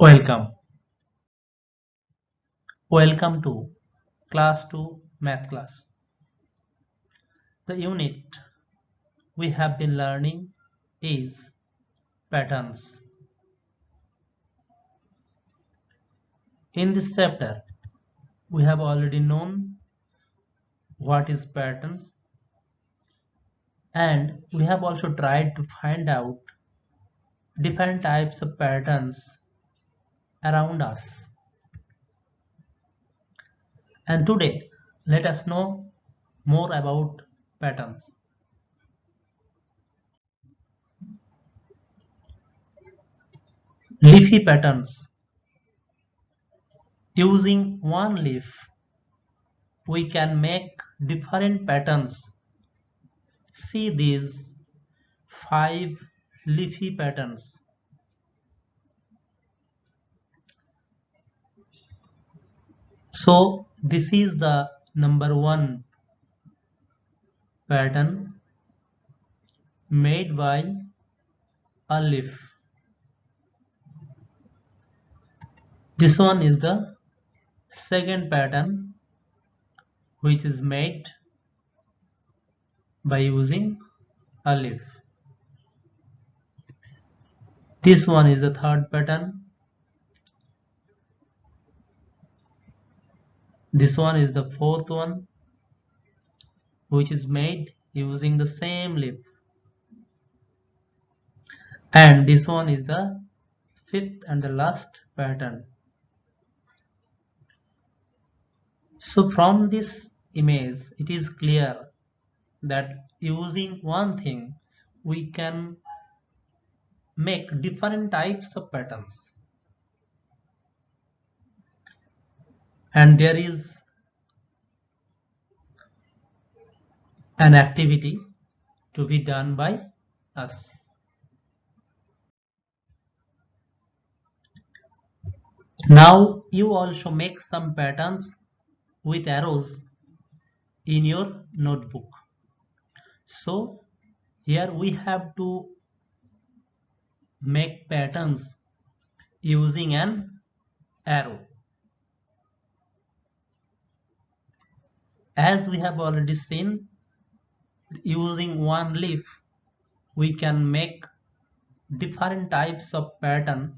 Welcome. Welcome to Class 2 Math class. The unit we have been learning is patterns. In this chapter, we have already known what is patterns, and we have also tried to find out different types of patterns around us. And today, let us know more about patterns. Leafy patterns. Using one leaf, we can make different patterns. See these 5 leafy patterns. So this is the number 1 pattern made by a leaf. This one is the second pattern which is made by using a leaf. This one is the third pattern. This one is the fourth one which is made using the same leaf. And this one is the fifth and the last pattern. So from this image, it is clear that using one thing, we can make different types of patterns. And there is an activity to be done by us. Now you also make some patterns with arrows in your notebook. So here we have to make patterns using an arrow. As we have already seen, using one leaf we can make different types of pattern.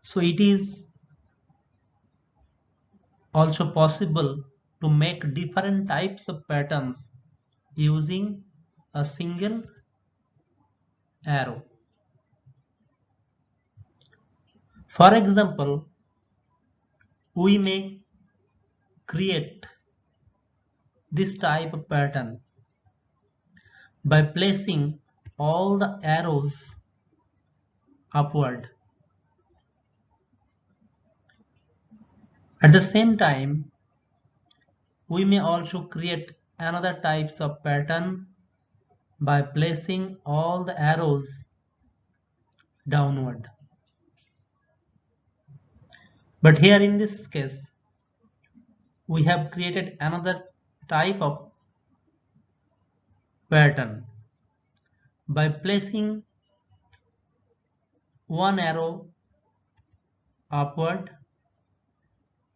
So it is also possible to make different types of patterns using a single arrow. For example, we may create this type of pattern by placing all the arrows upward. At the same time, we may also create another types of pattern by placing all the arrows downward. But here in this case, we have created another type of pattern by placing one arrow upward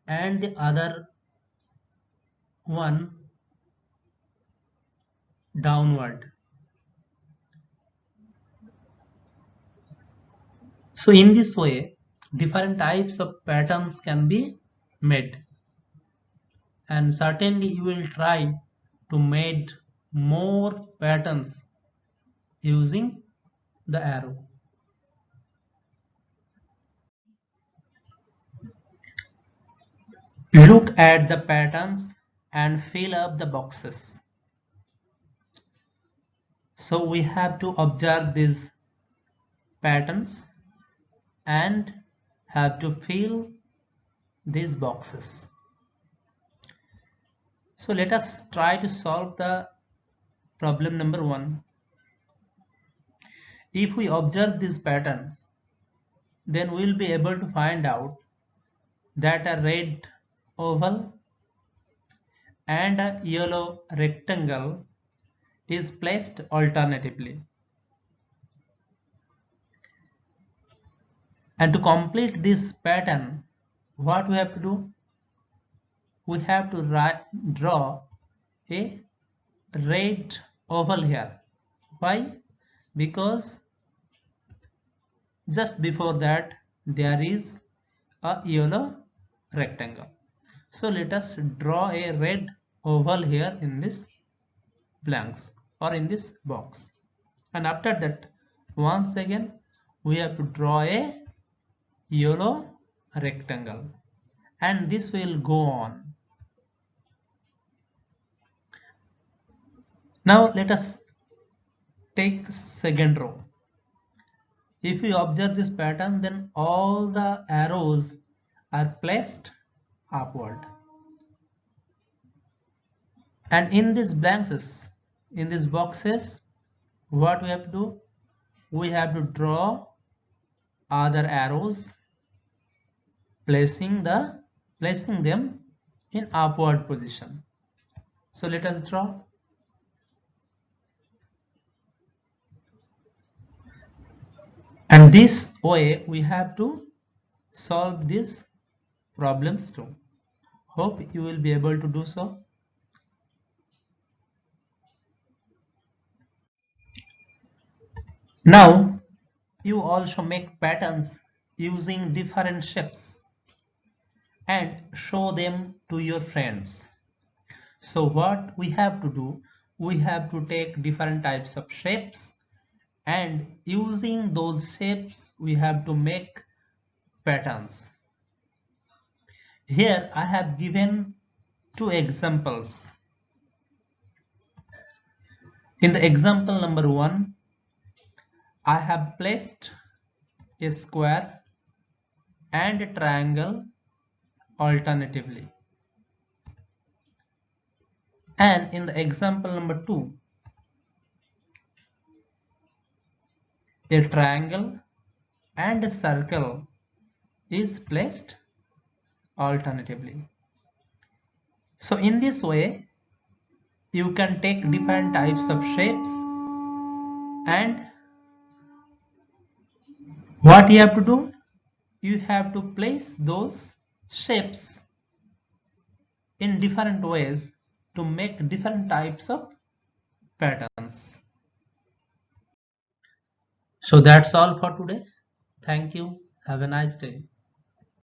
and the other one downward. So in this way, different types of patterns can be made, and certainly you will try to make more patterns using the arrow. Look at the patterns and fill up the boxes. So we have to observe these patterns and have to fill these boxes. So let us try to solve the problem number 1. If we observe these patterns, then we will be able to find out that a red oval and a yellow rectangle is placed alternatively. And to complete this pattern, what we have to do? We have to draw a red oval here. Why? Because just before that there is a yellow rectangle. So let us draw a red oval here in this blanks or in this box. And after that, once again we have to draw a yellow rectangle, and this will go on. Now let us take the second row. If we observe this pattern, then all the arrows are placed upward. And in these blanks, in these boxes, what we have to do? We have to draw other arrows, placing them in upward position. So let us draw. And this way we have to solve these problems too. Hope you will be able to do so. Now you also make patterns using different shapes and show them to your friends. So what we have to do, we have to take different types of shapes, and using those shapes we have to make patterns. Here I have given two examples. In the example number 1, I have placed a square and a triangle alternatively. And in the example number 2, a triangle and a circle is placed alternatively. So in this way, you can take different types of shapes, and what you have to do? You have to place those shapes in different ways to make different types of patterns. So that's all for today. Thank you. Have a nice day.